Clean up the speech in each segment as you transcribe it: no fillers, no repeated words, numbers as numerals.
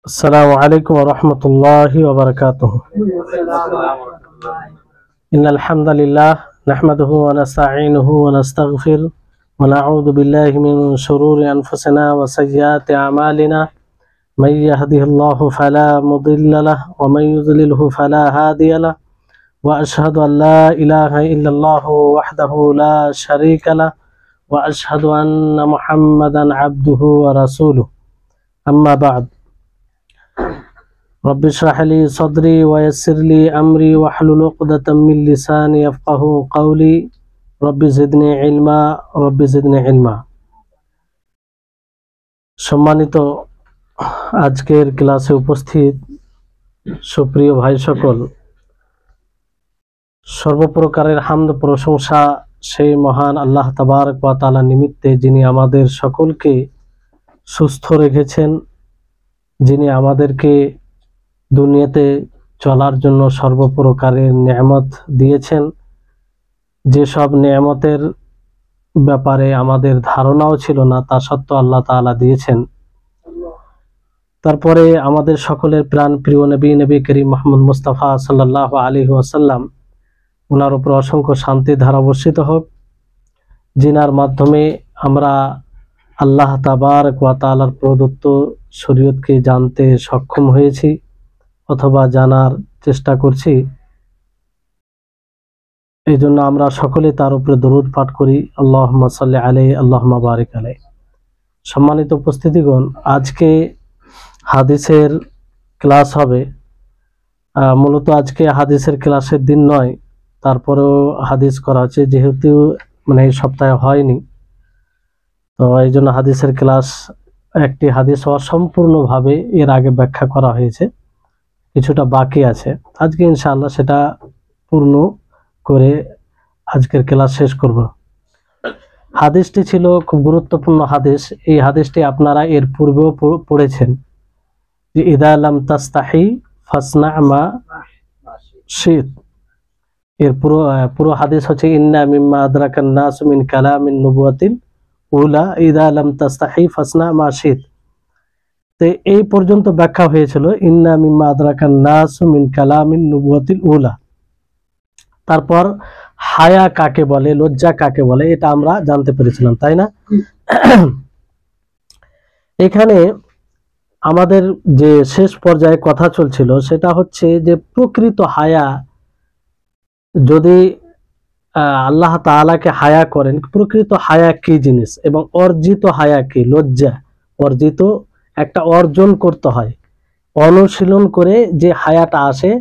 السلام عليكم ورحمة الله وبركاته. إن الحمد لله نحمده ونستعينه ونستغفر ونعوذ بالله من شرور أنفسنا وسيئات أعمالنا. من يهده الله فلا مضل له ومن يضلله فلا هادي له، وأشهد أن لا إله إلا الله وحده لا شريك له، وأشهد أن محمدا عبده ورسوله. أما بعد، رب اشرح لي صدري ويسر لي أمري واحلل عقدة من لساني يفقهوا قولي. رب زدني علما رب زدني علما। সম্মানিত আজকের ক্লাসে উপস্থিত সুপ্রিয় ভাই সকল, সর্বপ্রকারের হামদ প্রশংসা সেই মহান আল্লাহ তাবারক ওয়া তাআলা নিমিত্তে, যিনি আমাদের সকলকে সুস্থ রেখেছেন, যিনি আমাদেরকে দুনিয়াতে চলার জন্য সর্বপ্রকারের নেয়ামত দিয়েছেন। যেসব নেয়ামতের ব্যাপারে আমাদের ধারণাও ছিল না, তা সত্ত্বেও আল্লাহ তাআলা দিয়েছেন। তারপরে আমাদের সকলের প্রাণ প্রিয় নবী করিম মুহাম্মদ মুস্তাফা সাল্লাল্লাহু আলাইহি ওয়াসাল্লাম, ওনার উপর অসংখ্য শান্তি ধারা বর্ষিত হোক, যিনার মাধ্যমে আমরা আল্লাহ তাবারক ওয়া তাআলার প্রদত্ত শরীয়তকে জানতে সক্ষম হয়েছি অথবা জানার চেষ্টা করছি। এই জন্য আমরা সকলে তার উপরে দরুদ পাঠ করি, আল্লাহুম্মা সাল্লি আলাইহি আল্লাহুম্মা বারিক আলাইহি। সম্মানিত উপস্থিতিগণ, আজকে হাদিসের ক্লাস হবে। মূলত আজকে হাদিসের ক্লাসের দিন নয়, তারপরেও হাদিস করা হচ্ছে, যেহেতু এই সপ্তাহে হয়নি, তো এই জন্য হাদিসের ক্লাস, একটি হাদিস অসম্পূর্ণভাবে এর আগে ব্যাখ্যা করা হয়েছে, কিছুটা বাকি আছে। আজকে ইনশাআল্লাহ সেটা পূর্ণ করে আজকের ক্লাস শেষ করব। হাদিসটি ছিল খুব গুরুত্বপূর্ণ হাদিস। এই হাদিসটি আপনারা এর পূর্বেও পড়েছেন, যে ইদা লাম তাস্তাহি ফাসনা মা শিত। এর পুরো হাদিস হচ্ছে ইন্না মিম্মা আদরাকান নাস মিন কালামিন নুবুওয়াতিল উলা ইদা লাম তাস্তাহি ফাসনা মা শিত। তো এই পর্যন্ত ব্যাখ্যা হয়েছিল ইন্না মিম্মা আদরাকান নাস মিন কালামিন নুবুওয়াতিল উলা। তারপর হায়া কাকে বলে, লজ্জা কাকে বলে, এটা আমরা জানতে পেরেছিলাম, তাই না? এখানে আমাদের যে শেষ পর্যায়ে কথা চলছিল সেটা হচ্ছে যে প্রকৃত হায়া, যদি আল্লাহ তাআলাকে হায়া করেন, প্রকৃত হায়া কি জিনিস এবং অর্জিত হায়া কি। লজ্জা অর্জিত, একটা অর্জন করতে হয়, অনুশীলন করে যে হায়াটা আসে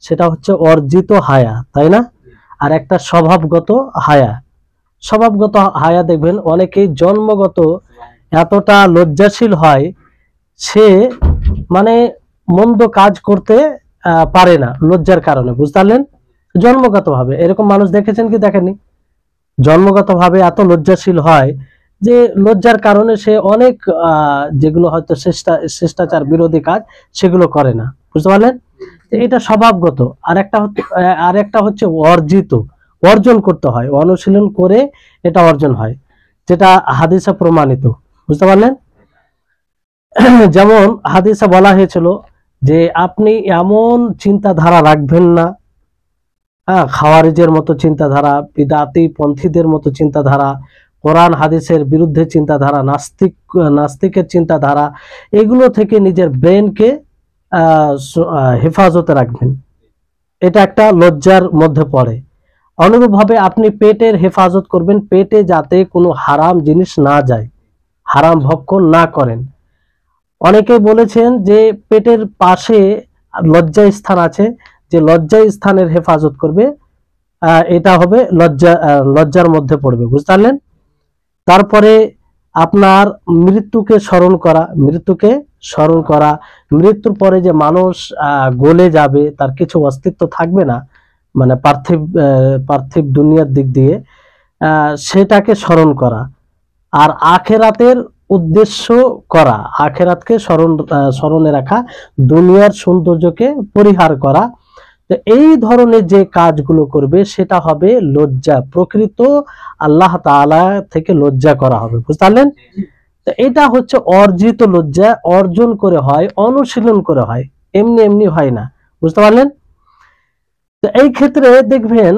সেটা হচ্ছে অর্জিত হায়া, তাই না? আর একটা স্বভাবগত হায়া। স্বভাবগত হায়া দেখবেন অনেকেই জন্মগত এতটা লজ্জাশীল হয়, সে মন্দ কাজ করতে পারে না লজ্জার কারণে, বুঝতে পারলেন? জন্মগত ভাবে এরকম মানুষ দেখেছেন কি দেখেননি? জন্মগত ভাবে এত লজ্জাশীল হয় যে লজ্জার কারণে সে অনেক যেগুলো হয়তো শিষ্টাচার বিরোধী কাজ সেগুলো করে না, বুঝতে পারলেন? এটা স্বভাবগত। আর একটা হচ্ছে অর্জিত, অর্জন করতে হয়, অনুশীলন করে এটা অর্জন হয়, যেটা হাদিসে প্রমাণিত, বুঝতে পারলেন? যেমন হাদিসে বলা হয়েছিল যে আপনি এমন চিন্তাধারা রাখবেন না, খাওয়ারিজের মতো চিন্তাধারা, বিদাতি পন্থীদের মতো চিন্তাধারা, কোরআন হাদিসের বিরুদ্ধে চিন্তাধারা, নাস্তিকের চিন্তাধারা, এগুলো থেকে নিজের ব্রেনকে হেফাজতে রাখবেন। এটা একটা লজ্জার মধ্যে পড়ে। অনুরূপভাবে আপনি পেটের হেফাজত করবেন, পেটে যাতে কোনো হারাম জিনিস না যায়, হারাম ভক্ষণ না করেন। অনেকেই বলেছেন যে পেটের পাশে লজ্জা স্থান আছে, যে লজ্জা স্থানের হেফাজত করবে, এটা হবে লজ্জার মধ্যে পড়বে, বুঝতে পারলেন? তারপরে আপনার মৃত্যুকে স্মরণ করা, মৃত্যুর পরে যে মানুষ গলে যাবে, তার কিছু অস্তিত্ব থাকবে না, পার্থিব দুনিয়ার দিক দিয়ে, সেটাকে স্মরণ করা। আর আখেরাতের উদ্দেশ্য করা, আখেরাতকে স্মরণে রাখা, দুনিয়ার সৌন্দর্যকে পরিহার করা। তো এই ধরনের যে কাজগুলো করবে সেটা হবে লজ্জা, প্রকৃত আল্লাহ তাআলা থেকে লজ্জা করা হবে, বুঝতে পারলেন? তো এটা হচ্ছে অর্জিত লজ্জা, অর্জন করে হয়, অনুশীলন করে হয়, এমনি এমনি হয় না। বুঝতে পারলেন? তো এই ক্ষেত্রে দেখবেন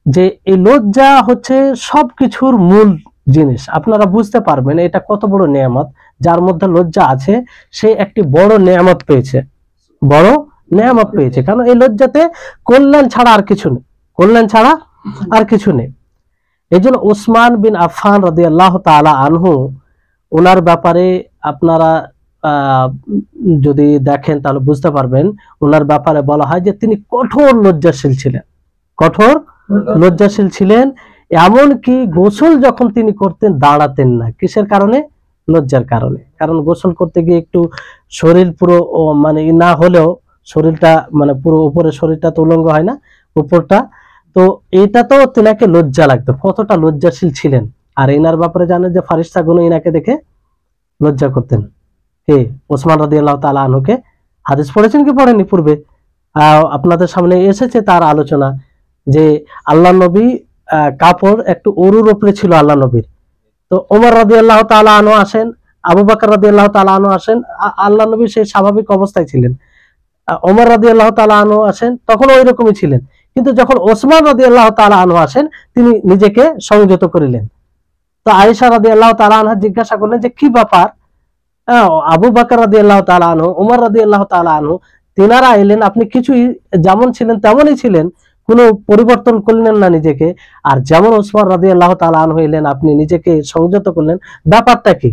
যে এই লজ্জা হচ্ছে সবকিছুর মূল জিনিস। আপনারা বুঝতে পারবেন এটা কত বড় নেয়ামত। যার মধ্যে লজ্জা আছে সে একটি বড় নেয়ামত পেয়েছে, বড় নেয়ামত পেয়েছে। কারণ এই লজ্জাতে কল্যাণ ছাড়া আর কিছু নেই, কল্যাণ ছাড়া আর কিছু নেই। এই জন্য উসমান বিন আফফান রাদিয়াল্লাহু তাআলা আনহু, ওনার ব্যাপারে আপনারা যদি দেখেন তাহলে বুঝতে পারবেন, ওনার ব্যাপারে বলা হয় যে তিনি কঠোর লজ্জাশীল ছিলেন, কঠোর লজ্জাশীল ছিলেন। এমনকি গোসল যখন তিনি করতেন দাঁড়াতেন না। কিসের কারণে? লজ্জার কারণে। কারণ গোসল করতে গিয়ে একটু শরীর পুরো মানে না হলেও শরীরটা মানে পুরো উপরে শরীরটা তো উলঙ্গ হয় না, উপরটা, তো এটা তো তেনাকে লজ্জা লাগতো, কতটা লজ্জাশীল ছিলেন। আর এনার ব্যাপারে জানেন যে ফারিস্তাগণ এনাকে দেখে লজ্জা করতেন। কে? ওসমান রাদিয়াল্লাহু তাআলা আনহুকে। হাদিস পড়েছেন কি পড়েননি পূর্বে? আপনাদের সামনে এসেছে তার আলোচনা যে আল্লাহ নবী কাপড় একটু উরুর উপরে ছিল আল্লাহ নবীর। তো ওমর রাদিয়াল্লাহু তাআলা আনহু আসেন, আবু বকর রাদিয়াল্লাহু তাআলা আনহু আসেন, আল্লাহ নবী সেই স্বাভাবিক অবস্থায় ছিলেন। ওমর রাদিয়াল্লাহু তাআলা আনহু আসেন, তখন ওই রকমই ছিলেন। কিন্তু যখন ওসমান রাদিয়াল্লাহু তাআলা আনহু আসেন, তিনি নিজেকে সংযত করিলেন। তো আয়েশা রাদিয়াল্লাহু তাআলা আনহা জিজ্ঞাসা করলেন যে কি ব্যাপার, আবু বকর রাদিয়াল্লাহু তাআলা আনহু, ওমর রাদিয়াল্লাহু তাআলা আনহু তিনারা এলেন, আপনি কিছুই যেমন ছিলেন তেমনই ছিলেন, কোনো পরিবর্তন করলেন না নিজেকে। আর যেমন ওসমান রাদিয়াল্লাহু তাআলা আনহু এলেন আপনি নিজেকে সংযত করলেন, ব্যাপারটা কি?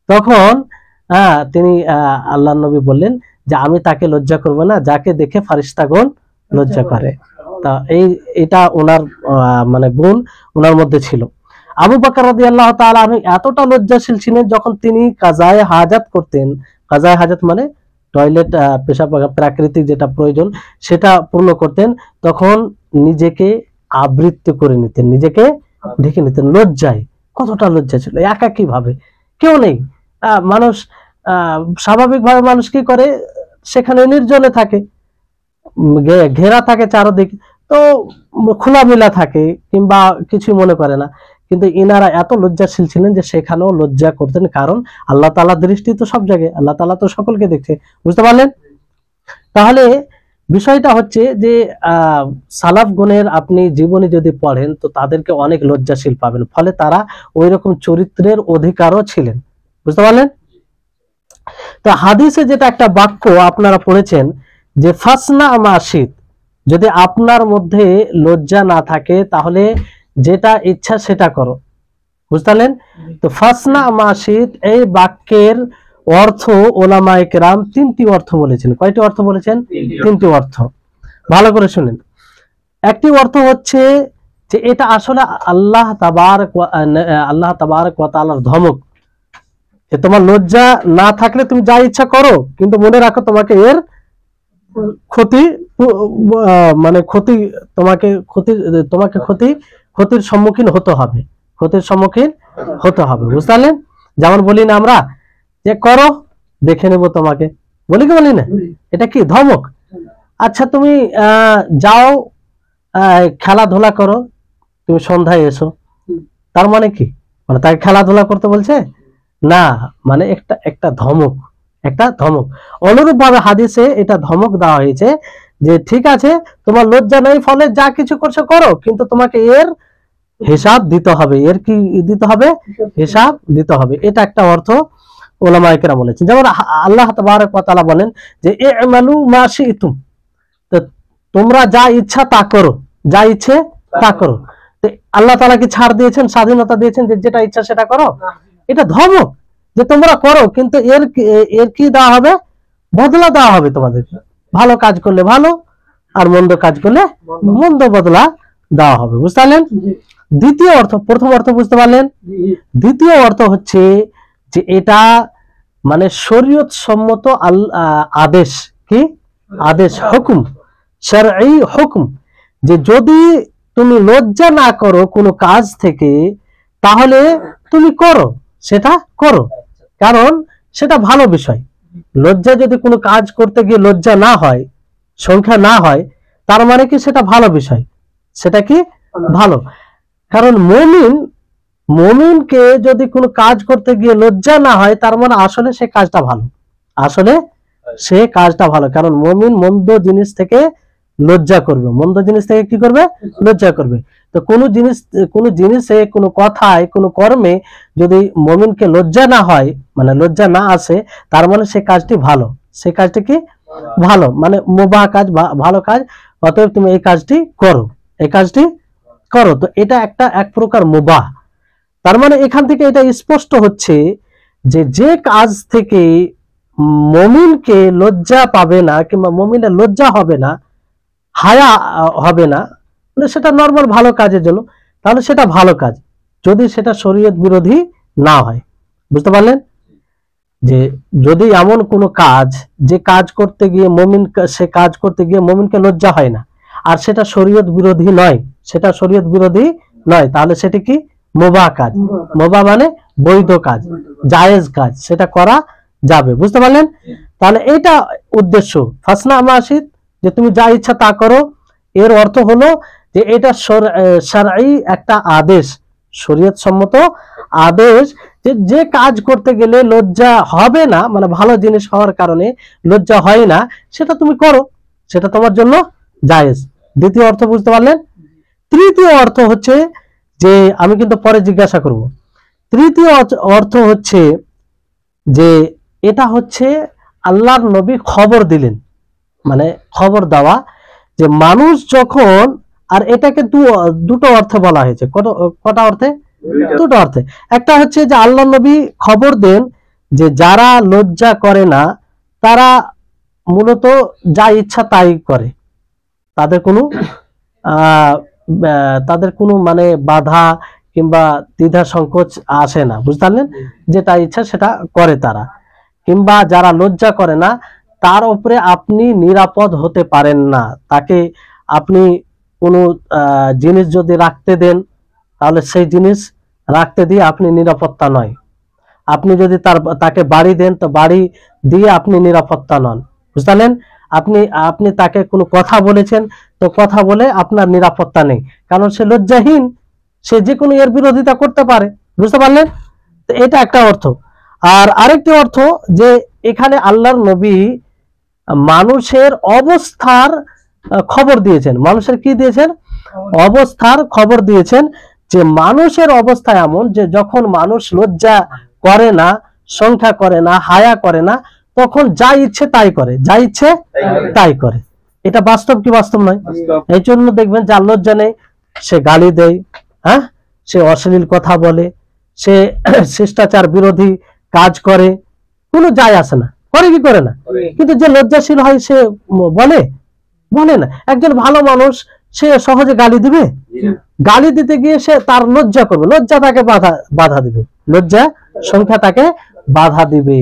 তখন তিনি আল্লাহর নবী বললেন যে আমি তাকে লজ্জা করব না যাকে দেখে ফারিস্তাগণ লজ্জা করে। তা এটা ওনার মানে গুণ ওনার মধ্যে ছিল। আবু বকর রাদিয়াল্লাহু তাআলা আনহু এতটা লজ্জাশীল ছিলেন, যখন তিনি কাজায়ে হাজাত করতেন, কাজায়ে হাজাত মানে টয়লেট, পেশাব, প্রাকৃতিক যেটা প্রয়োজন সেটা পূর্ণ করতেন, তখন নিজেকে আবৃত্ত করে নিতেন, নিজেকে ঢেকে নিতেন লজ্জায়। কতটা লজ্জা ছিল! একাকী ভাবে, কেউ নেই, মানুষ স্বাভাবিকভাবে মানুষ কি করে, সেখানে নির্জনে থাকে, ঘেরা থাকে চারদিক, তো খোলামেলা থাকে কিংবা কিছু মনে করে না। কিন্তু ইনারা এত লজ্জাশীল ছিলেন যে সেখানেও লজ্জা করতেন, কারণ আল্লাহ তাআলার দৃষ্টি তো সব জায়গায়, আল্লাহ তাআলা তো সকলকে দেখছে। বুঝতে পারলেন? তাহলে বিষয়টা হচ্ছে যে সালাফগণের আপনি জীবনী যদি পড়েন তো তাদেরকে অনেক লজ্জাশীল পাবেন, ফলে তারা ওই রকম চরিত্রের অধিকারও ছিলেন। বুঝতে পারলেন? তো হাদিসে যেটা একটা বাক্য আপনারা পড়েছেন যে ফাসনা মাশিত, যদি আপনার মধ্যে লজ্জা না থাকে তাহলে যেটা ইচ্ছা সেটা করো। বুঝতে পারলেন? তো ফাসনা মাশিত এই বাক্যের অর্থ ওলামায়ে কেরাম তিনটি অর্থ বলেছেন। কয়টি অর্থ বলেছেন? তিনটি অর্থ। ভালো করে শুনেন। একটি অর্থ হচ্ছে যে এটা আসলে আল্লাহ তাবারক ওয়া তাআলার ধমক, যে তোমার লজ্জা না থাকলে তুমি যা ইচ্ছা করো, কিন্তু মনে রাখো তোমাকে এর ক্ষতি মানে ক্ষতি তোমাকে ক্ষতির সম্মুখীন হতে হবে, ক্ষতির সম্মুখীন হতে হবে। বুঝতে পারলেন? যেমন বলি না আমরা যে করো দেখে নেব তোমাকে, বলি কি বলি না? এটা কি ধমক? আচ্ছা তুমি যাও খেলাধুলা করো, তুমি সন্ধ্যায় এসো, তার মানে কি? মানে তাকে খেলাধুলা করতে বলছে না, মানে একটা ধমক, একটা ধমক। অনুরূপ ভাবে হাদিসে এটা ধমক দেওয়া হয়েছে যে ঠিক আছে তোমার লজ্জা নেই ফলে যা কিছু করছো করো, কিন্তু তোমাকে এর হিসাব দিতে হবে। এর কি দিতে হবে? হিসাব দিতে হবে। এটা একটা অর্থ উলামায়ে কেরাম বলেছেন। যেমন আল্লাহ তাবারক ওয়া তাআলা বলেন যে ই'মালু মা শি'তুম, তো তোমরা যা ইচ্ছা তা করো, যা ইচ্ছে তা করো। তো আল্লাহ তাআলা কি ছাড় দিয়েছেন, স্বাধীনতা দিয়েছেন যে যেটা ইচ্ছা সেটা করো? এটা ধমক যে তোমরা করো, কিন্তু এর কি দেওয়া হবে? বদলা দেওয়া হবে তোমাদেরকে। ভালো কাজ করলে ভালো, আর মন্দ কাজ করলে মন্দ বদলা দেওয়া হবে। বুঝতে পারলেন? দ্বিতীয় অর্থ, প্রথম অর্থ বুঝতে পারলেন? দ্বিতীয় অর্থ হচ্ছে যে এটা মানে শরীয়ত সম্মত আদেশ, কি আদেশ? হুকুম, শারঈ হুকুম, যে যদি তুমি লজ্জা না করো কোনো কাজ থেকে তাহলে তুমি করো, সেটা করো, কারণ সেটা ভালো বিষয়। লজ্জা যদি কোনো কাজ করতে গিয়ে লজ্জা না হয়, সংখ্যা না হয়, তার মানে কি সেটা ভালো বিষয়, সেটা কি ভালো। কারণ মুমিন মুমিনকে যদি কোনো কাজ করতে গিয়ে লজ্জা না হয়, তার মানে আসলে সে কাজটা ভালো, আসলে সে কাজটা ভালো। কারণ মুমিন মন্দ জিনিস থেকে লজ্জা করবে, মন্দ জিনিস থেকে কি করবে? লজ্জা করবে। তো কোনো জিনিসে, কোনো কথায়, কোনো কর্মে যদি মুমিনকে লজ্জা না হয়, মানে লজ্জা না আসে, তার মানে সে কাজটি ভালো, সে কাজটি কি ভালো, মানে মুবাহ কাজ, ভালো কাজ। অতএব তুমি এই কাজটি করো, এই কাজটি করো। তো এটা এক প্রকার মুবাহ। তার মানে এখান থেকে এটা স্পষ্ট হচ্ছে যে যে কাজ থেকে মুমিনকে লজ্জা পাবে না, কিংবা মুমিনের লজ্জা হবে না, হায়া হবে না, মানে সেটা নরমাল ভালো কাজের জন্য, তাহলে সেটা ভালো কাজ, যদি সেটা শরীয়ত বিরোধী না হয়। বুঝতে পারলেন? যে যদি এমন কোনো কাজ, যে কাজ করতে গিয়ে মুমিন, সে কাজ করতে গিয়ে মুমিনকে লজ্জা হয় না, আর সেটা শরীয়ত বিরোধী নয়, সেটা শরীয়ত বিরোধী নয়, তাহলে সেটি কি? মুবাহ কাজ। মুবাহ মানে বৈধ কাজ, জায়েজ কাজ, সেটা করা যাবে। বুঝতে পারলেন? তাহলে এটা উদ্দেশ্য, ফাসনা মাশিদ, যে তুমি যা ইচ্ছা তা করো। এর অর্থ হলো যে এটা শারঈ একটা আদেশ, শরীয়ত সম্মত আদেশ, যে কাজ করতে গেলে লজ্জা হবে না, মানে ভালো জিনিস হওয়ার কারণে লজ্জা হয় না, সেটা তুমি করো, সেটা তোমার জন্য জায়েজ। দ্বিতীয় অর্থ বুঝতে পারলেন? তৃতীয় অর্থ হচ্ছে যে, আমি কিন্তু পরে জিজ্ঞাসা করব, তৃতীয় অর্থ হচ্ছে যে এটা হচ্ছে আল্লাহর নবী খবর দিলেন, মানে খবর দেওয়া, যে মানুষ যখন, আর এটাকে দুটো অর্থে বলা হয়েছে। কটা অর্থে? দুটো অর্থে। একটা হচ্ছে যে আল্লাহ নবী খবর দেন যে যারা লজ্জা করে না, তারা মূলত যা ইচ্ছা তাই করে, তাদের কোনো মানে বাধা কিংবা দ্বিধা সংকোচ আসে না। বুঝতে পারলেন? যেটা ইচ্ছা সেটা করে তারা। কিংবা যারা লজ্জা করে না, তার উপরে আপনি নিরাপদ হতে পারেন না। তাকে আপনি কোনো জিনিস যদি রাখতে দেন, তাহলে সেই জিনিস রাখতে দিয়ে আপনি নিরাপত্তা নয়। আপনি যদি তাকে বাড়ি দেন, তো বাড়ি দিয়ে আপনি নিরাপত্তা নন। বুঝতে পারলেন? আপনি তাকে কোনো কথা বলেছেন, তো কথা বলে আপনার নিরাপত্তা নেই, কারণ সে লজ্জাহীন, সে যে কোনো এর বিরোধিতা করতে পারে। বুঝতে পারলেন? তো এটা একটা অর্থ। আর আরেকটি অর্থ, যে এখানে আল্লাহর নবী মানুষের অবস্থার খবর দিয়েছেন। মানুষের কি দিয়েছেন? অবস্থার খবর দিয়েছেন, যে মানুষের অবস্থা এমন যে যখন মানুষ লজ্জা করে না, সংখ্যা করে না, হায়া করে না, তখন যা ইচ্ছে তাই করে, যা ইচ্ছে তাই করে। এটা বাস্তব কি বাস্তব নয়? এই জন্য দেখবেন যার লজ্জা নেই, সে গালি দেয়, হ্যাঁ, সে অশ্লীল কথা বলে, সে শিষ্টাচার বিরোধী কাজ করে, কোনো যায় আসে না, করে কি করে না। কিন্তু যে লজ্জাশীল হয়, সে বলে না। একজন ভালো মানুষ, সে সহজে গালি দিবে? গালি দিতে গিয়ে সে তার লজ্জা করবে, লজ্জা তাকে বাধা দিবে, লজ্জা সংখ্যা তাকে বাধা দিবে।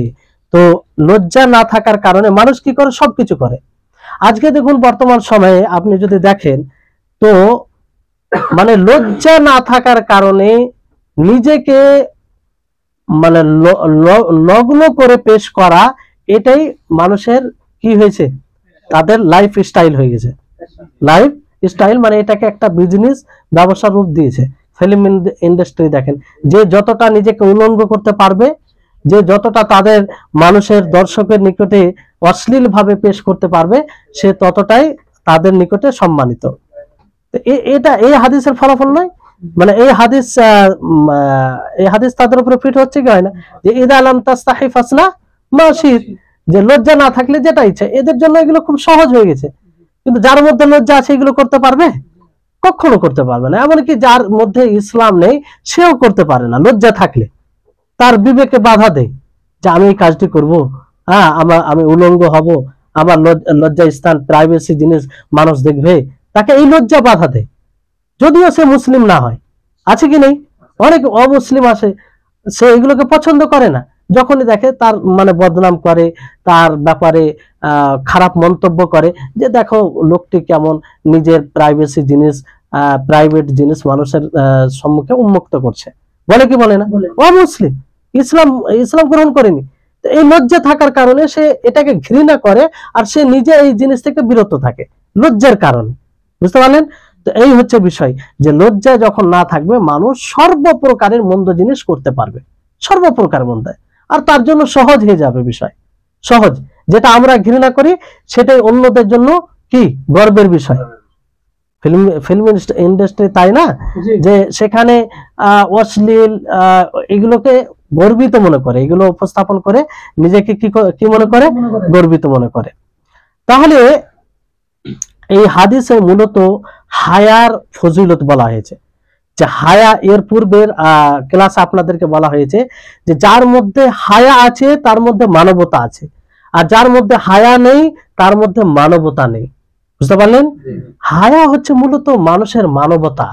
তো লজ্জা না থাকার কারণে মানুষ কি করে? সবকিছু করে। আজকে দেখুন, বর্তমান সময়ে আপনি যদি দেখেন, তো মানে লজ্জা না থাকার কারণে নিজেকে মানে নগ্ন করে পেশ করা, এটাই মানুষের কি হয়েছে? তাদের লাইফ স্টাইল হয়ে গেছে। লাইফ স্টাইল মানে এটাকে একটা বিজনেস, ব্যবসার রূপ দিয়েছে। ফিল্ম ইন্ডাস্ট্রি দেখেন, যে যতটা নিজেকে উলঙ্গ করতে পারবে, যে যতটা তাদের মানুষের, দর্শকের নিকটে অশ্লীল ভাবে পেশ করতে পারবে, সে ততটাই তাদের নিকটে সম্মানিত। এটা এই হাদিসের ফলাফল নয়? মানে এই হাদিস তাদের উপরে ফিট হচ্ছে কি হয় না? যে ইদা লাম তাস্তাহি ফাসনা মাশিদ, যে লজ্জা না থাকলে যেটা ইচ্ছা। এদের জন্য এগুলো খুব সহজ হয়ে গেছে, কিন্তু যার মধ্যে লজ্জা আছে, এগুলো করতে পারবে? কখনো করতে পারবে না। এমনকি যার মধ্যে ইসলাম নেই, সেও করতে পারে না। লজ্জা থাকলে তার বিবেকে বাধা দেয় যে আমি এই কাজটি করব, হ্যাঁ, আমি উলঙ্গ হব, আমার লজ্জা স্থান, প্রাইভেসি জিনিস মানুষ দেখবে, তাকে এই লজ্জা বাধা দেয়, যদিও সে মুসলিম না হয়। আছে কি নেই? অনেক অমুসলিম আছে, সে এগুলোকে পছন্দ করে না। যখনই দেখে তার মানে বদনাম করে, তার ব্যাপারে খারাপ মন্তব্য করে, যে দেখো লোকটি কেমন নিজের প্রাইভেসি জিনিস, প্রাইভেট জিনিস মানুষের সম্মুখে উন্মুক্ত করছে। বলে কি বলে না? অমুসলিম, ইসলাম গ্রহণ করেনি। এই লজ্জা থাকার কারণে সে এটাকে ঘৃণা করে, আর সে নিজে এই জিনিস থেকে বিরত থাকে লজ্জার কারণে। বুঝতে পারলেন? তো এই হচ্ছে বিষয়, যে লজ্জা যখন না থাকবে মানুষ সর্বপ্রকারের মন্দ জিনিস করতে পারবে, সর্বপ্রকার মন্দ, আর তার জন্য সহজ হয়ে যাবে বিষয়, সহজ। যেটা আমরা ঘৃণা করি সেটাই অন্যদের জন্য কি গর্বের বিষয়। ফিল্ম ইন্ডাস্ট্রি তাই না, যে সেখানে অশ্লীল এগুলোকে গর্বিত মনে করে, এগুলো উপস্থাপন করে নিজেকে কি মনে করে, গর্বিত মনে করে। তাহলে এই হাদিসে মূলত হায়ার ফজিলত বলা হয়েছে, যে হায়া, এর পূর্বের ক্লাসে আপনাদেরকে বলা হয়েছে যে যার মধ্যে হায়া আছে তার মধ্যে মানবতা আছে, আর যার মধ্যে হায়া নেই তার মধ্যে মানবতা নেই। বুঝতে পারলেন? হায়া হচ্ছে মূলত মানুষের মানবতা,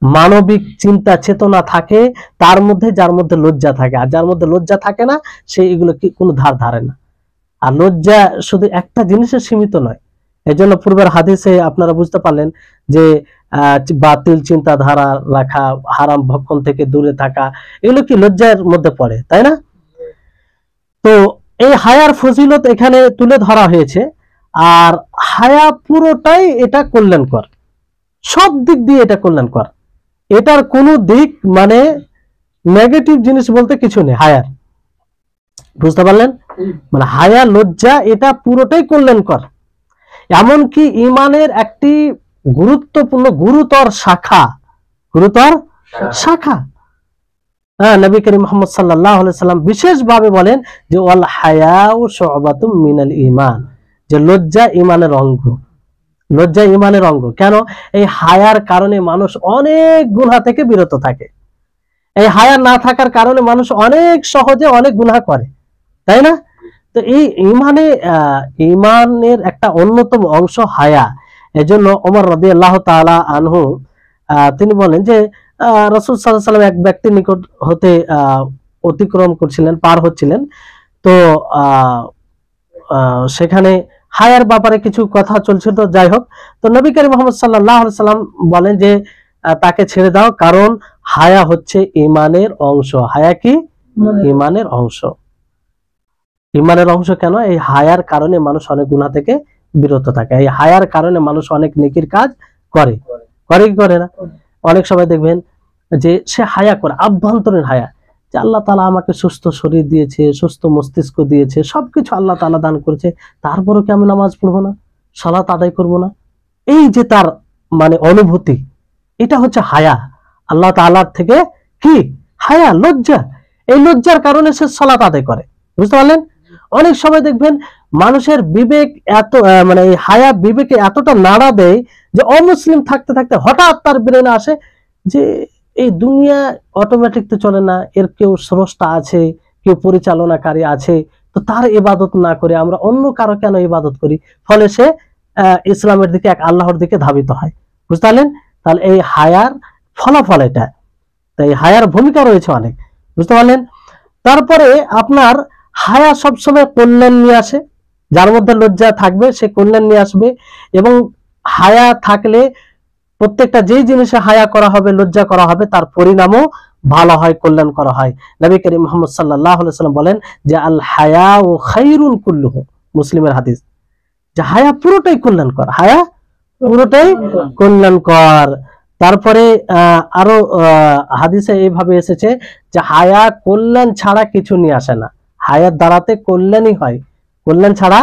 মানবিক চিন্তা চেতনা থাকে তার মধ্যে, যার মধ্যে লজ্জা থাকে, আর যার মধ্যে লজ্জা থাকে না সে এগুলো কি কোনো ধার ধারে না। আর লজ্জা শুধু একটা জিনিসে সীমিত নয়। এই জন্য পূর্বের হাদিসে আপনারা বুঝতে পারলেন যে বাতিল চিন্তাধারা রাখা, হারাম ভক্ষণ থেকে দূরে থাকা, এগুলো কি লজ্জার মধ্যে পড়ে, তাই না? তো এই হায়ার ফজিলত এখানে তুলে ধরা হয়েছে। আর হায়া পুরোটাই এটা কল্যাণকর, সব দিক দিয়ে এটা কল্যাণকর, এটার কোনো দিক মানে নেগেটিভ জিনিস বলতে কিছু নেই হায়ার। বুঝতে পারলেন? মানে হায়া, লজ্জা, এটা পুরোটাই কল্যাণকর। এমনকি ইমানের একটি গুরুত্বপূর্ণ গুরুতর শাখা, গুরুতর শাখা। হ্যাঁ, নবী করিম মুহাম্মদ সাল্লাল্লাহু আলাইহি সাল্লাম বিশেষভাবে বলেন যে ওয়াল হায়াউ শু'বাতুম মিনাল ঈমান, যে লজ্জা ঈমানের অঙ্গ, লজ্জা ঈমানের অঙ্গ। কেন? এই হায়ার কারণে মানুষ অনেক গুনাহ থেকে বিরত থাকে। এই হায়া না থাকার কারণে মানুষ অনেক সহজে অনেক গুনাহ করে, তাই না? তো এই ঈমানের একটা অন্যতম অংশ হায়া। এজন্য ওমর রাদিয়াল্লাহু তাআলা আনহু তিনি বলেন যে রাসূল সাল্লাল্লাহু আলাইহি ওয়াসাল্লাম এক ব্যক্তির নিকট হতে অতিক্রম করছিলেন, পার হচ্ছিলেন। তো সেখানে হায়ার ব্যাপারে কিছু কথা চলছিল, তো যাই হোক, তো নবী করিম মুহাম্মদ সাল্লাল্লাহু আলাইহি সাল্লাম বলেন যে তাকে ছেড়ে দাও, কারণ হায়া হচ্ছে ঈমানের অংশ। হায়া কি? ঈমানের অংশ। ঈমানের অংশ কেন? এই হায়ার কারণে মানুষ অনেক গুনাহ থেকে বিরত থাকে, এই হায়ার কারণে মানুষ অনেক নেকির কাজ করে, করে কি করে না? অনেক সময় দেখবেন যে সে হায়া করে, আভ্যন্তরীণ হায়া, যে আল্লাহ তাআলা আমাকে সুস্থ শরীর দিয়েছে, সুস্থ মস্তিষ্ক দিয়েছে, সবকিছু আল্লাহ তাআলা দান করেছে, তারপরেও কি আমি নামাজ পড়বো না, সালাত আদায় করব না? এই যে তার মানে অনুভূতি, এটা হচ্ছে হায়া, আল্লাহ তাআলার থেকে কি হায়া, লজ্জা। এই লজ্জার কারণে সে সালাত আদায় করে। বুঝতে পারলেন? অনেক সময় দেখবেন মানুষের বিবেক এত মানে এই হায়া বিবেকে এতটা নাড়া দেয় যে অমুসলিম থাকতে থাকতে হঠাৎ তার ব্রেনে আসে যে এই দুনিয়া অটোমেটিক তো চলে না, এর কেউ স্রষ্টা আছে, কেউ পরিচালনাকারী আছে, তো তার ইবাদত না করে আমরা অন্য কারো কেন ইবাদত করি? ফলে সে ইসলামের দিকে, এক আল্লাহর দিকে ধাবিত হয়। বুঝতে পারলেন? তাহলে এই হায়ার ফলাফল এটা, তাই হায়ার ভূমিকা রয়েছে অনেক। বুঝতে পারলেন? তারপরে আপনার হায়া সবসময় কল্যাণ নিয়ে আসে, যার মধ্যে লজ্জা থাকবে সে কল্যাণ নিয়ে আসবে। এবং হায়া থাকলে প্রত্যেকটা যেই জিনিসে হায়া করা হবে, লজ্জা করা হবে, তার পরিণামও ভালো হয়, কল্যাণ করা হয়। নবী করিম মুহাম্মদ সাল্লাল্লাহু আলাইহি ওয়াসাল্লাম বলেন যে আল হায়াউ খায়রুন কুল্লুহু, মুসলিমের হাদিস, যে হায়া পুরোটাই কল্যাণকর, হায়া পুরোটাই কল্যাণকর। তারপরে আরো হাদিসে এইভাবে এসেছে যে হায়া কল্যাণ ছাড়া কিছু নিয়ে আসে না, হায়ার দ্বারাতে কল্যাণই হয়, কল্যাণ ছাড়া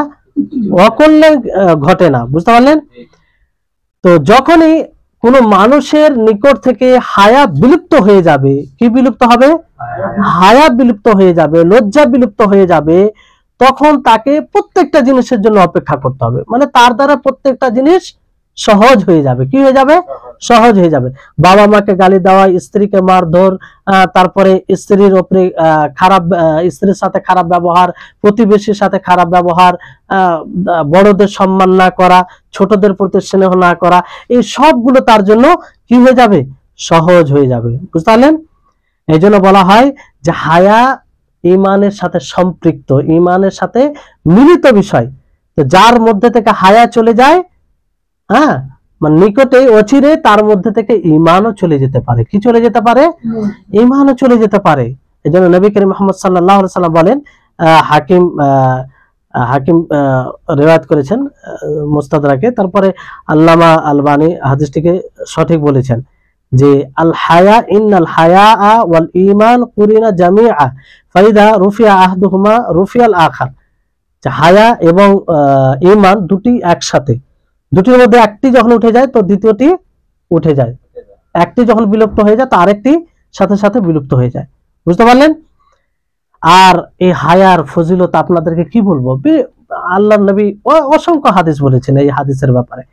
অকল্যাণ ঘটে না। বুঝতে পারলেন? তো যখনই কোনো মানুষের নিকট থেকে হায়া বিলুপ্ত হয়ে যাবে, কি বিলুপ্ত হবে? হায়া বিলুপ্ত হয়ে যাবে, লজ্জা বিলুপ্ত হয়ে যাবে, তখন তাকে প্রত্যেকটা জিনিসের জন্য অপেক্ষা করতে হবে। মানে তার দ্বারা প্রত্যেকটা জিনিস সহজ হয়ে যাবে। কি হয়ে যাবে? সহজ হয়ে যাবে। বাবা মাকে গালি দেওয়া, স্ত্রীকে মারধর, তারপরে স্ত্রীর উপরে খারাপ, স্ত্রীর সাথে খারাপ ব্যবহার, প্রতিবেশীর সাথে খারাপ ব্যবহার, বড়দের সম্মান না করা, ছোটদের প্রতি স্নেহ না করা, এই সবগুলো তার জন্য কি হয়ে যাবে? সহজ হয়ে যাবে। বুঝতে পারলেন? এই জন্য বলা হয় যে হায়া ঈমানের সাথে সম্পৃক্ত, ঈমানের সাথে মিলিত বিষয়। তো যার মধ্যে থেকে হায়া চলে যায়, হ্যাঁ, মানে নিকটে অচিরে তার মধ্যে থেকে ঈমানও চলে যেতে পারে। কি চলে যেতে পারে? ঈমানও চলে যেতে পারে। এই জন্য নবী করিম মুহাম্মদ সাল্লাল্লাহু আলাইহি ওয়াসাল্লাম বলেন, হাকিম হাকিম রিওয়ায়াত করেছেন মুস্তাদরাকে। তারপরে আল্লামা আলবানী হাদিসটিকে সঠিক বলেছেন যে আল হায়া ইন্নাল হায়া ওয়াল ঈমান কুরিনা জামিআ ফাইদা রুফিয়া আহদুহুমা রুফিয়াল আখার। যে হায়া এবং ঈমান দুটি একসাথে, দুটির মধ্যে একটি যখন উঠে যায় তো দ্বিতীয়টি উঠে যায়, একটি যখন বিলুপ্ত হয়ে যায় তো আরেকটি সাথে সাথে বিলুপ্ত হয়ে যায়। বুঝতে পারলেন? আর এই হায়ার ফজিলত আপনাদেরকে কি বলবো, আল্লাহর নবী অসংখ্য হাদিস বলেছেন এই হাদিসের ব্যাপারে।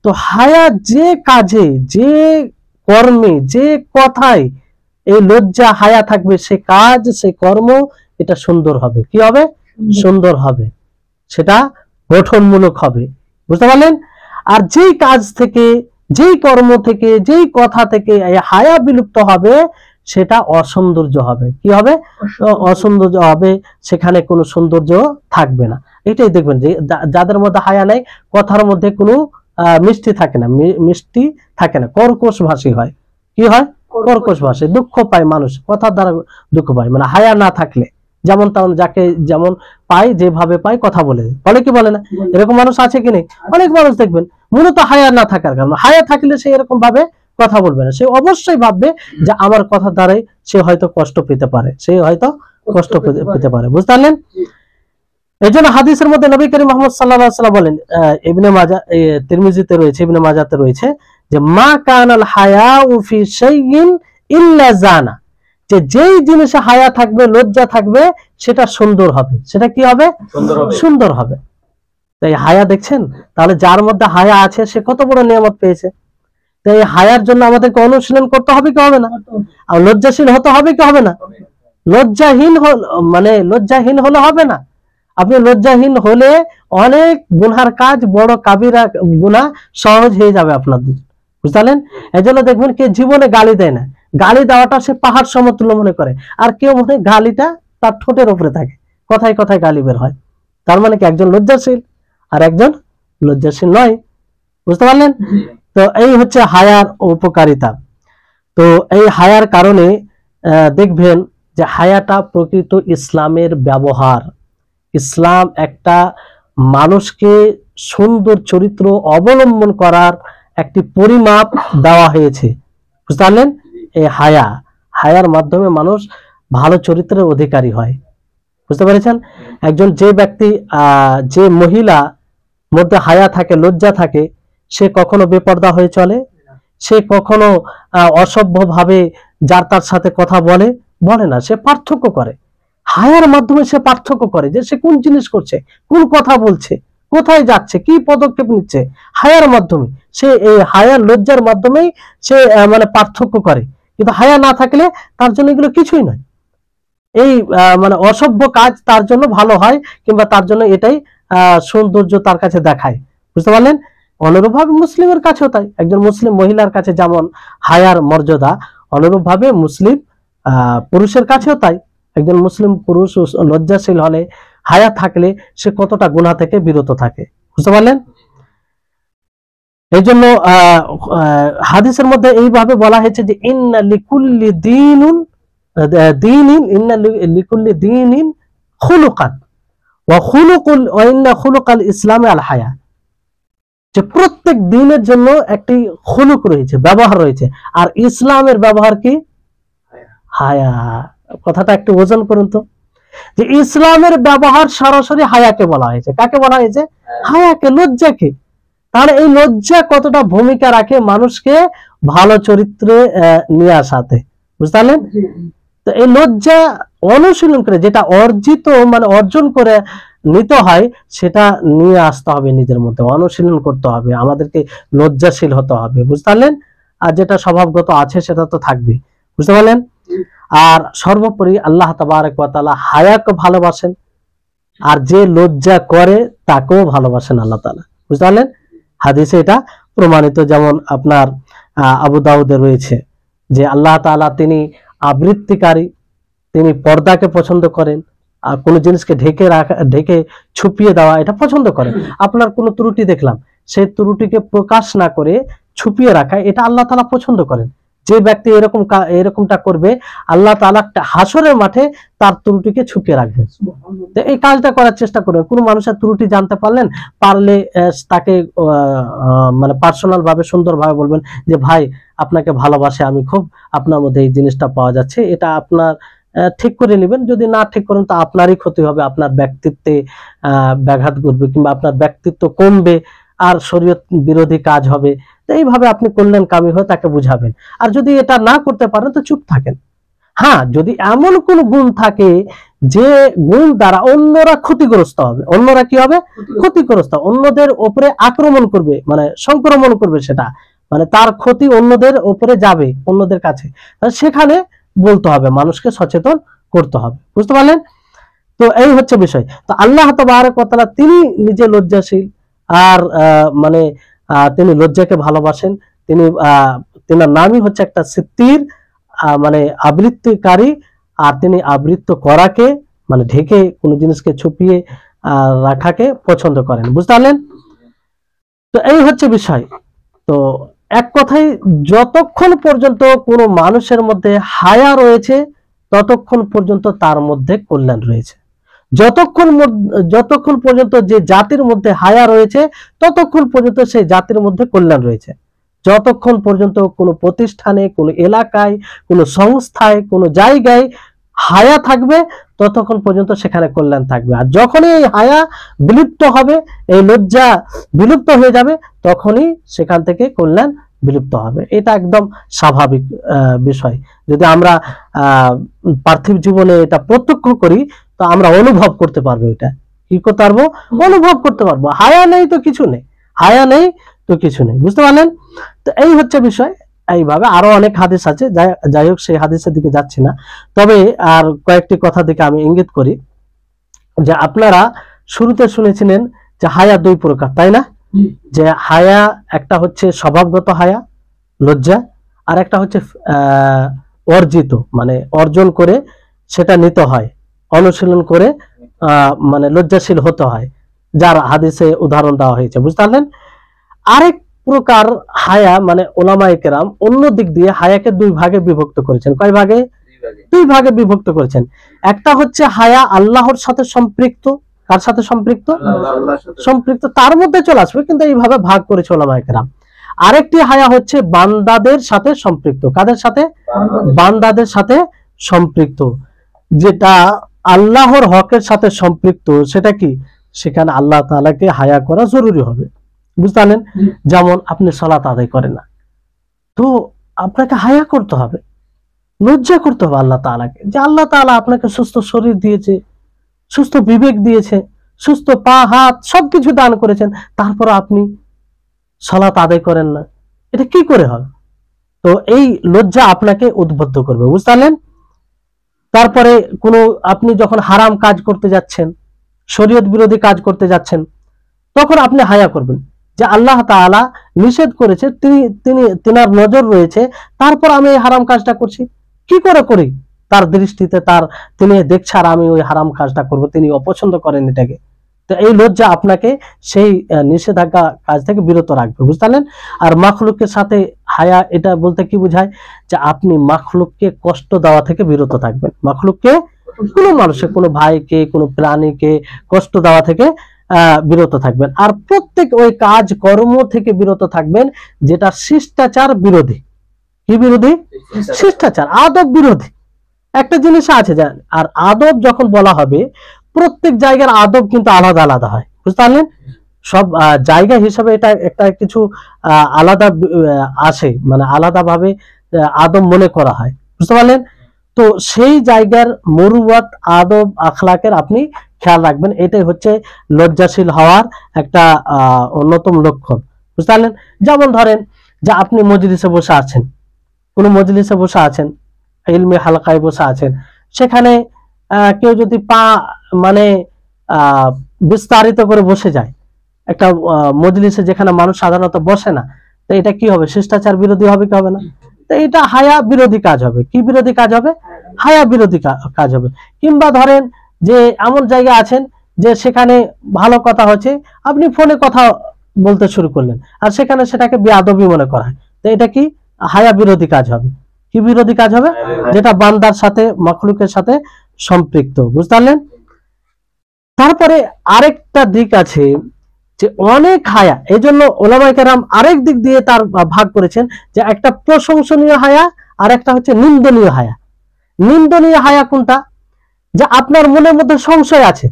তো হায়া যে কাজে, যে কর্মে, যে কথায় এই লজ্জা হায়া থাকবে, সে কাজ, সে কর্ম এটা সুন্দর হবে। কি হবে? সুন্দর হবে, সেটা গঠনমূলক হবে। বুঝতে পারলেন? আর যেই কাজ থেকে, যেই কর্ম থেকে, যেই কথা থেকে এই হায়া বিলুপ্ত হবে সেটা অসৌন্দর্য হবে। কি হবে? অসৌন্দর্য হবে, সেখানে কোনো সৌন্দর্য থাকবে না। এটাই দেখবেন যে যাদের মধ্যে হায়া নেই, কথার মধ্যে কোনো মিষ্টি থাকে না, মিষ্টি থাকে না, কর্কশ ভাষী হয়। কি হয়? কর্কশ ভাষী, দুঃখ পায় মানুষ, কথার দ্বারা দুঃখ পায়। মানে হায়া না থাকলে যেমন তেমন, যাকে যেমন পায়, যেভাবে পায় কথা বলে কি বলে না, এরকম মানুষ আছে কি নেই? অনেক মানুষ দেখবেন মূলত হায়া না থাকার কারণে। হায়া থাকলে সে এরকম ভাবে কথা বলবে না, সে অবশ্যই ভাববে যে আমার কথা দ্বারাই সে হয়তো কষ্ট পেতে পারে, সে হয়তো কষ্ট পেতে পারে। বুঝতে পারলেন? এই জন্য হাদিসের মধ্যে নবী করিম মুহাম্মদ সাল্লাল্লাহু আলাইহি ওয়াসাল্লাম বলেন, ইবনে মাজাহ, তিরমিজিতে রয়েছে, ইবনে মাজাহতে রয়েছে যে মা কানাল হায়াউ ফি শাইইন ইল্লা জানা, যে যেই জিনিসে হায়া থাকবে, লজ্জা থাকবে, সেটা সুন্দর হবে। সেটা কি হবে? সুন্দর হবে। তাই হায়া দেখছেন, তাহলে যার মধ্যে হায়া আছে সে কত বড় নিয়ামত পেয়েছে। তো এই হায়ার জন্য আমাদেরকে অনুশীলন করতে হবে কি হবে না? আর লজ্জাশীল হতে হবে কি হবে না? লজ্জাহীন মানে লজ্জাহীন হলে হবে না। আপনি লজ্জাহীন হলে অনেক গুনার কাজ, বড় কাবিরা গুনাহ সহজ হয়ে যাবে আপনার। বুঝলেন? এজন্য দেখবেন কে জীবনে গালি দেয় না, গালি দেওয়াটা সে পাহাড় সমতুল্য মনে করে। আর কেউ মনে গালিটা তার ঠোঁটের উপরে থাকে, কথায় কথায় গালি বের হয়। তার মানে কি একজন লজ্জাশীল আর একজন লজ্জাশীল নয়। বুঝতে পারলেন? তো এই হচ্ছে হায়ার উপকারিতা। তো এই হায়ার কারণে দেখবেন যে হায়াটা প্রকৃত ইসলামের ব্যবহার। ইসলাম একটা মানুষকে সুন্দর চরিত্র অবলম্বন করার একটি পরিমাপ দেওয়া হয়েছে। বুঝতে পারলেন? এই হায়ার মাধ্যমে মানুষ ভালো চরিত্রের অধিকারী হয়। বুঝতে পেরেছেন? একজন যে ব্যক্তি, যে মহিলা মধ্যে হায়া থাকে, লজ্জা থাকে, সে কখনো বেপর্দা হয়ে চলে, সে কখনো অসভ্য ভাবে যার তার সাথে কথা বলে না, সে পার্থক্য করে। হায়ার মাধ্যমে সে পার্থক্য করে যে সে কোন জিনিস করছে, কোন কথা বলছে, কোথায় যাচ্ছে, কি পদক্ষেপ নিচ্ছে। হায়ার মাধ্যমে সে, এই হায়ার লজ্জার মাধ্যমেই সে মানে পার্থক্য করে। কিন্তু হায়া না থাকলে তার জন্য এগুলো কিছুই নয়। এই মানে অসভ্য কাজ তার জন্য ভালো হয়, কিংবা তার জন্য এটাই সৌন্দর্য তার কাছে দেখায়। বুঝতে পারলেন? অনুরূপভাবে মুসলিমের কাছেও তাই। একজন মুসলিম মহিলার কাছে যেমন হায়ার মর্যাদা, অনুরূপভাবে মুসলিম পুরুষের কাছেও তাই। একজন মুসলিম পুরুষ লজ্জাশীল হলে, হায়া থাকলে সে কতটা গুনাহ থেকে বিরত থাকে। বুঝতে পারলেন? এই জন্য হাদিসের মধ্যে এইভাবে বলা হয়েছে যে ইন্না লিকুল্লি দীনুন ইন্না লিকুল্লি দীনিন খুলুকান ওয়া ইন্না খুলুকাল ইসলামে আল হায়া। যে প্রত্যেক দিনের জন্য একটি খুলুক রয়েছে, ব্যবহার রয়েছে। আর ইসলামের ব্যবহার কি? হায়া। কথাটা একটু ওজন করুন তো, যে ইসলামের ব্যবহার সরাসরি হায়াকে বলা হয়েছে। কাকে বলা হয়েছে? হায়াকে, লজ্জাকে। তাহলে এই লজ্জা কতটা ভূমিকা রাখে মানুষকে ভালো চরিত্রে নিয়ে আসাতে। বুঝতে পারলেন? তো এই লজ্জা অনুশীলন করে, যেটা অর্জিত মানে অর্জন করে নিতে হয়, সেটা নিয়ে আসতে হবে নিজের মধ্যে, অনুশীলন করতে হবে, আমাদেরকে লজ্জাশীল হতে হবে। বুঝতে পারলেন? আর যেটা স্বভাবগত আছে সেটা তো থাকবে। বুঝতে পারলেন? আর সর্বোপরি আল্লাহ তাবারক ওয়া তাআলা হায়াকে ভালোবাসেন, আর যে লজ্জা করে তাকেও ভালোবাসেন আল্লাহ তাআলা। বুঝতে পারলেন? হাদিসে এটা প্রমাণিত। যেমন আপনার আবু দাউদে রয়েছে যে আল্লাহ তাআলা তিনি আবৃত্তিকারী, তিনি পর্দাকে পছন্দ করেন, আর কোনো জিনিসকে ঢেকে ছুপিয়ে দেওয়া এটা পছন্দ করেন। আপনার কোনো ত্রুটি দেখলাম, সেই ত্রুটিকে প্রকাশ না করে ছুপিয়ে রাখা, এটা আল্লাহ তাআলা পছন্দ করেন। যে ব্যক্তি এরকমটা করবে, আল্লাহ তাআলা হাসরের মাঠে তার ত্রুটিকে ছুপিয়ে রাখবেন। তো এই কাজটা করার চেষ্টা করবেন। কোনো মানুষের ত্রুটি জানতে পারলে তাকে মানে পার্সোনাল ভাবে সুন্দরভাবে বলবেন যে ভাই আপনাকে ভালোবাসে আমি খুব, আপনার মধ্যে এই জিনিসটা পাওয়া যাচ্ছে, এটা আপনার ঠিক করে নেবেন। যদি না ঠিক করেন তো আপনারই ক্ষতি হবে, আপনার ব্যক্তিত্বে ব্যাঘাত ঘটবে, কিংবা আপনার ব্যক্তিত্ব কমবে, আর শরীয়ত বিরোধী কাজ হবে। তো এইভাবে আপনি কল্যাণকামী হয়ে তাকে বুঝাবেন। আর যদি এটা না করতে পারেন তো চুপ থাকেন। হ্যাঁ, যদি এমন কোন গুণ থাকে যে গুণ দ্বারা অন্যরা ক্ষতিগ্রস্ত হবে, অন্যরা কি হবে? ক্ষতিগ্রস্ত, অন্যদের উপরে আক্রমণ করবে, মানে সংক্রমণ করবে, সেটা মানে তার ক্ষতি অন্যদের উপরে যাবে, অন্যদের কাছে, সেখানে বলতে হবে, মানুষকে সচেতন করতে হবে। বুঝতে পারলেন? তো এই হচ্ছে বিষয়। তো আল্লাহ তাবারক ওয়া তাআলা তিনি নিজে লজ্জাশীল, আর মানে তিনি লজ্জাকে ভালোবাসেন। তিনি তিনার নামই হচ্ছে একটা সিত্তির, মানে আবৃত্তিকারী, আর তিনি আবৃত্ত করাকে মানে ঢেকে কোনো জিনিসকে ছুপিয়ে রাখাকে পছন্দ করেন। বুঝতে পারলেন? তো এই হচ্ছে বিষয়। তো এক কথায়, যতক্ষণ পর্যন্ত কোনো মানুষের মধ্যে হায়া রয়েছে ততক্ষণ পর্যন্ত তার মধ্যে কল্যাণ রয়েছে। যতক্ষণ পর্যন্ত যে জাতির মধ্যে হায়া রয়েছে ততক্ষণ পর্যন্ত সেই জাতির মধ্যে কল্যাণ রয়েছে। যতক্ষণ পর্যন্ত কোনো প্রতিষ্ঠানে, কোনো এলাকায়, কোনো সংস্থায়, কোনো জায়গায় হায়া থাকবে ততক্ষণ পর্যন্ত সেখানে কল্যাণ থাকবে। আর যখনই এই হায়া বিলুপ্ত হবে, এই লজ্জা বিলুপ্ত হয়ে যাবে, তখনই সেখান থেকে কল্যাণ বিলুপ্ত হবে। এটা একদম স্বাভাবিক বিষয়। যদি আমরা পার্থিব জীবনে এটা প্রত্যক্ষ করি তো আমরা অনুভব করতে পারবো। এটা কি করতে পারবো? অনুভব করতে পারবো। হায়া নেই তো কিছু নেই, হায়া নেই তো কিছু নেই। বুঝতে পারলেন? তো এই হচ্ছে বিষয়। এইভাবে আরো অনেক হাদিস আছে, যাই হোক সেই হাদিসের দিকে যাচ্ছি না। তবে আর কয়েকটি কথা দিকে আমি ইঙ্গিত করি, যে আপনারা শুরুতে শুনেছিলেন যে হায়া দুই প্রকার, তাই না? যে হায়া একটা হচ্ছে স্বভাবগত হায়া, লজ্জা, আর একটা হচ্ছে অর্জিত, মানে অর্জন করে সেটা নিতে হয়, অনুশীলন করে মানে লজ্জাশীল হতে হয়, যার হাদিসে উদাহরণ দেওয়া হয়েছে। বুঝতে পারলেন? আরেক প্রকার হায়া মানে ওলামায়ে কেরাম অন্য দিক দিয়ে হায়াকে দুই ভাগে বিভক্ত করেছেন। কয় ভাগে? দুই ভাগে বিভক্ত করেছেন। একটা হচ্ছে হায়া আল্লাহর সাথে সম্পৃক্ত। কার সাথে সম্পৃক্ত? সম্পৃক্ত, তার মধ্যে চলে আসবে, কিন্তু এইভাবে ভাগ করেছে ওলামায়ে কেরাম। আরেকটি হায়া হচ্ছে বান্দাদের সাথে সম্পৃক্ত। কাদের সাথে? বান্দাদের সাথে সম্পৃক্ত। যেটা আল্লাহর হকের সাথে সম্পৃক্ত, সেটা কি? সেখানে আল্লাহ তাআলাকে হায়া করা জরুরি হবে। বুঝতে পারলেন? যেমন আপনি সালাত আদায় করেন না, তো আপনাকে হায়া করতে হবে, লজ্জা করতে হবে আল্লাহ তাআলাকে, যে আল্লাহ তাআলা আপনাকে সুস্থ শরীর দিয়েছে, সুস্থ বিবেক দিয়েছে, সুস্থ পা হাত সবকিছু দান করেছেন, তারপর আপনি সালাত আদায় করেন না, এটা কি করে হবে? তো এই লজ্জা আপনাকে উদ্বুদ্ধ করবে। বুঝতে পারলেন? তারপরে কোনো আপনি যখন হারাম কাজ করতে যাচ্ছেন, শরীয়ত বিরোধী কাজ করতে যাচ্ছেন, তখন আপনি হায়া করবেন যে আল্লাহ তাআলা নিষেধ করেছে, তিনার নজর রয়েছে, তারপর আমি এই হারাম কাজটা করছি, কি করে করি? তার দৃষ্টিতে তিনি দেখছে আর আমি ওই হারাম কাজটা করব, তিনি অপছন্দ করেন এটাকে। তো এই লজ্জা আপনাকে সেই নিষেধাজ্ঞা কাজ থেকে বিরত রাখবে। বুঝতে পারলেন? আর মাখলুকের সাথে হায়া, এটা বলতে কি বোঝায়? যে আপনি মাখলুককে কষ্ট দেওয়া থেকে বিরত থাকবেন। মাখলুককে, কোনো মানুষকে, কোনো ভাইকে, কোনো প্রাণীকে কষ্ট দেওয়া থেকে বিরত থাকবেন। আর প্রত্যেক ওই কাজ কর্ম থেকে বিরত থাকবেন যেটা শিষ্টাচার বিরোধী। কি বিরোধী? শিষ্টাচার, আদব বিরোধী একটা জিনিস আছে। আর আদব যখন বলা হবে, প্রত্যেক জায়গার আদব কিন্তু আলাদা আলাদা হয়। বুঝতে পারলেন? সব জায়গা হিসাবে এটা একটা কিছু আলাদা আসে, মানে আলাদাভাবে আদব মনে করা হয়। বুঝতে পারলেন? তো সেই জায়গার মুরুয়াত, আদব, আখলাকের আপনি খেয়াল রাখবেন। এটাই হচ্ছে লজ্জাশীল হওয়ার একটা অন্যতম লক্ষণ। বুঝতে পারলেন? যেমন ধরেন যে আপনি মজলিসে বসে আছেন, কোনো মজলিসে বসে আছেন, ইলমি হালকায় বসে আছেন, সেখানে কেউ যদি পা মানে বিস্তারিত করে বসে যায়, একটা মজলিসে যেখানে মানুষ সাধারণত বসে না, তো এটা কি হবে? শিষ্টাচার বিরোধী হবে কি হবে না? তো এটা হায়া বিরোধী কাজ হবে। কি বিরোধী কাজ হবে? হায়া বিরোধী কাজ হবে। কিংবা ধরেন যে এমন জায়গায় আছেন যে সেখানে ভালো কথা হচ্ছে, আপনি ফোনে কথা বলতে শুরু করলেন, আর সেখানে সেটাকে বেয়াদবি মনে করা হয়, তো এটা কি? হায়া বিরোধী কাজ হবে। কি বিরোধী কাজ হবে? যেটা বান্দার সাথে মাখলুকের সাথে সম্পৃক্ত, বুঝতে পারলেন? তারপরে আরেকটা দিক আছে যে অনেক হায়া, এই জন্য ওলামায়ে কেরাম আরেক দিক দিয়ে তার ভাগ করেছেন যে একটা প্রশংসনীয় হায়া আর একটা হচ্ছে নিন্দনীয় হায়া। নিন্দনীয় হায়া কোনটা? যে আপনার মনের মধ্যে সংশয় আছে,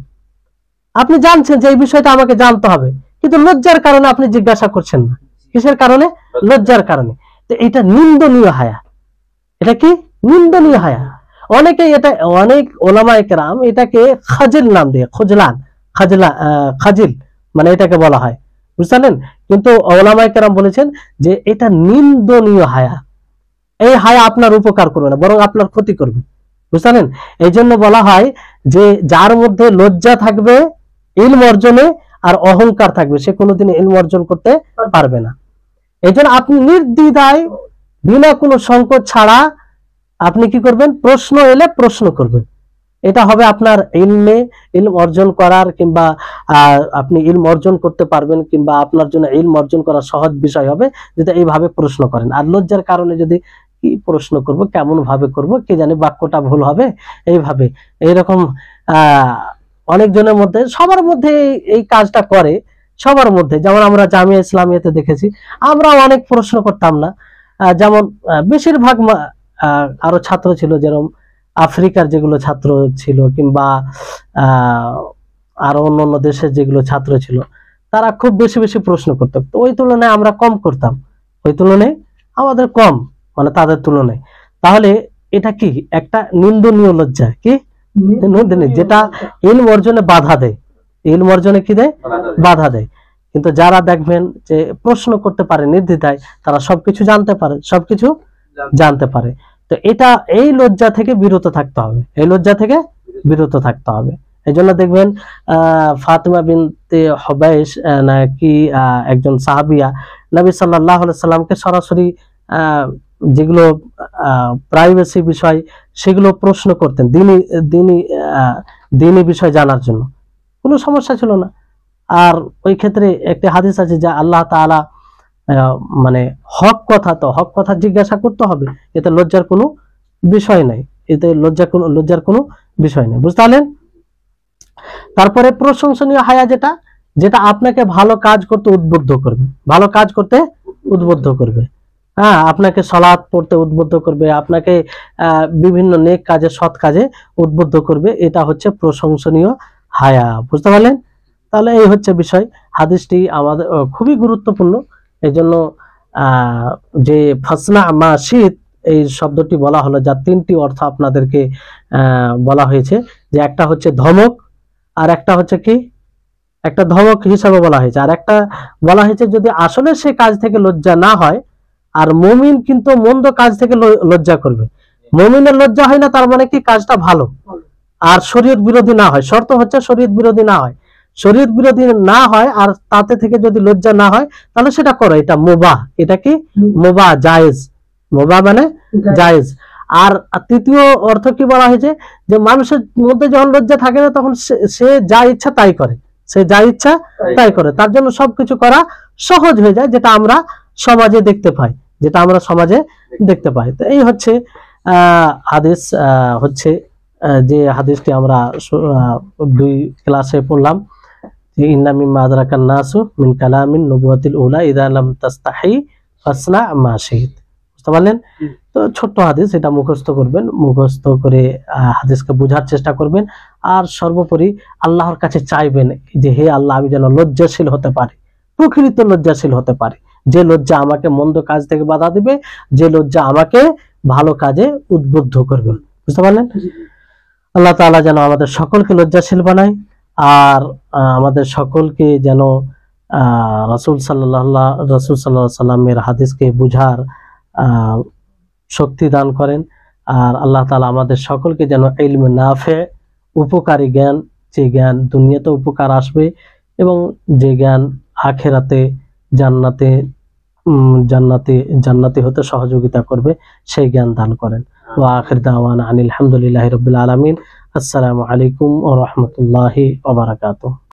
আপনি জানছেন যে এই বিষয়টা আমাকে জানতে হবে, কিন্তু লজ্জার কারণে আপনি জিজ্ঞাসা করছেন না। কিসের কারণে? লজ্জার কারণে। তো এটা নিন্দনীয় হায়া। এটা কি? নিন্দনীয় হায়া। অনেকেই এটা, অনেক ওলামায়ে কেরাম এটাকে খাজিল নাম দিয়ে, খাজিল মানে এটাকে বলা হয়, বুঝলেন? কিন্তু ওলামায়ে কেরাম বলেছেন যে এটা নিন্দনীয় হায়া। এই হায়া আপনার উপকার করবে না, বরং আপনার ক্ষতি করবে, বুঝলেন? এই জন্য বলা হয় যে যার মধ্যে লজ্জা থাকবে ইলম অর্জনে আর অহংকার থাকবে, সে কোনোদিন ইলম অর্জন করতে পারবে না। এই জন্য আপনি নির্দ্বিধায় বিনা কোনো সংকোচ ছাড়া আপনি কি করবেন? প্রশ্ন এলে প্রশ্ন করবেন। এটা হবে আপনার ইলম অর্জন করার, কিংবা আপনি ইলম অর্জন করতে পারবেন, কিংবা আপনার জন্য ইলম অর্জন করা সহজ বিষয় হবে যদি এইভাবে প্রশ্ন করেন। আর লজ্জার কারণে যদি কি প্রশ্ন করব, কেমন ভাবে করব, কে জানে বাক্যটা ভুল হবে, এইভাবে এইরকম অনেকজনের মধ্যে, সবার মধ্যে এই কাজটা করে, সবার মধ্যে। যেমন আমরা জামিয়া ইসলামিয়াতে দেখেছি, আমরা অনেক প্রশ্ন করতাম না। যেমন বেশিরভাগ আরো ছাত্র ছিল, যেরকম আফ্রিকার যেগুলো ছাত্র ছিল, কিংবা আরো অন্য দেশের যেগুলো ছাত্র ছিল, তারা খুব বেশি বেশি প্রশ্ন করতো। তো ওই তুলনায় আমরা কম করতাম, ওই তুলনায় আমাদের কম, মানে তাদের তুলনায়। তাহলে এটা কি? একটা নিন্দনীয় লজ্জা। কি? যেটা ইলম অর্জনে বাধা দেয়। ইলম অর্জনে কি দেয়? বাধা দেয়। কিন্তু যারা দেখবেন যে প্রশ্ন করতে পারে নির্দ্বিধায়, তারা সবকিছু জানতে পারে, সবকিছু জানতে পারে। তো এটা, এই লজ্জা থেকে বিরত থাকতে হবে, এই লজ্জা থেকে বিরত থাকতে হবে। এই জন্য দেখবেন ফাতিমা বিনতে হুবাইশ নাকি একজন সাহাবিয়া নবী সাল্লাল্লাহু আলাইহি সাল্লামকে সরাসরি যেগুলো প্রাইভেসি বিষয় সেগুলো প্রশ্ন করতেন, দিনী বিষয় জানার জন্য, কোনো সমস্যা ছিল না। আর ওই ক্ষেত্রে একটা হাদিস আছে যে আল্লাহ তাআলা মানে হক কথা, তো হক কথা জিজ্ঞাসা করতে হবে, এতে লজ্জার কোনো বিষয় নাই, এতে লজ্জার কোনো বিষয় নেই, বুঝতে পারলেন? তারপরে প্রশংসনীয় হায়া, যেটা আপনাকে ভালো কাজ করতে উদ্বুদ্ধ করবে, ভালো কাজ করতে উদ্বুদ্ধ করবে। হ্যাঁ, আপনাকে সালাত পড়তে উদ্বুদ্ধ করবে, আপনাকে বিভিন্ন নেক কাজে, সৎ কাজে উদ্বুদ্ধ করবে। এটা হচ্ছে প্রশংসনীয় হায়া, বুঝতে পারলেন? তাহলে এই হচ্ছে বিষয়। হাদিসটি আমাদের খুবই গুরুত্বপূর্ণ। এই জন্য যে ফাসনা মা শীত এই শব্দটি বলা হলো, যার তিনটি অর্থ আপনাদেরকে বলা হয়েছে, যে একটা হচ্ছে ধমক, আর একটা হচ্ছে কি, একটা ধমক হিসাবে বলা হয়েছে, আর একটা বলা হয়েছে যদি আসলে সে কাজ থেকে লজ্জা না হয়। আর মুমিন কিন্তু মন্দ কাজ থেকে লজ্জা করবে। মুমিনের লজ্জা হয় না, তার মানে কি কাজটা ভালো আর শরীয়ত বিরোধী না হয়। শর্ত হচ্ছে শরীয়ত বিরোধী না হয়, শরীয়ত বিরোধী না হয়, আর তাতে থেকে যদি লজ্জা না হয়, তাহলে সেটা করো। এটা মুবাহ, এটা কি? মুবাহ, জায়েজ। মুবাহ মানে জায়েজ। আর তৃতীয় অর্থ কি বলা হয়েছে, যে মানুষের মধ্যে যখন লজ্জা থাকে না, তখন সে যা ইচ্ছা তাই করে, সে যা ইচ্ছা তাই করে, তার জন্য সবকিছু করা সহজ হয়ে যায়, যেটা আমরা সমাজে দেখতে পাই, যেটা আমরা সমাজে দেখতে পাই। তো এই হচ্ছে হাদিস, হচ্ছে যে হাদিসটি আমরা 2 ক্লাসে পড়লাম, যে ইন্না মিম্মা আদরাকান নাসু মিন কালামিন নবুওয়াতিল উলা ইযা লাম তাস্তাহি ফাসনা মা শিত। বুঝতে পারলেন? তো ছোট্ট হাদিস, এটা মুখস্থ করবেন, মুখস্থ করে হাদিসকে বোঝার চেষ্টা করবেন। আর সর্বোপরি আল্লাহর কাছে চাইবেন যে হে আল্লাহ, আমি যেন লজ্জাশীল হতে পারি, প্রকৃত লজ্জাশীল হতে পারি, যে লজ্জা আমাকে মন্দ কাজ থেকে বাধা দিবে, যে লজ্জা আমাকে ভালো কাজে উদ্বুদ্ধ করবে। বুঝতে পারলেন? আল্লাহ তাআলা যেন আমাদের সকলকে লজ্জাশীল বানায়, আর আমাদের সকলকে যেন রাসূল সাল্লাল্লাহু সাল্লামের হাদিসকে বুঝার শক্তি দান করেন। আর আল্লাহ তাআলা আমাদের সকলকে যেন ইলমে নাফে, উপকারী জ্ঞান, যে জ্ঞান দুনিয়াতে উপকার আসবে এবং যে জ্ঞান আখিরাতে জান্নাতি হতে সহযোগিতা করবে, সেই জ্ঞান দান করেন। ওয়া আখির দাওয়ানা আনিল হামদুলিল্লাহি রাব্বিল আলামিন। আসসালামু আলাইকুম ওয়া রাহমাতুল্লাহি ওয়া বারাকাতুহু।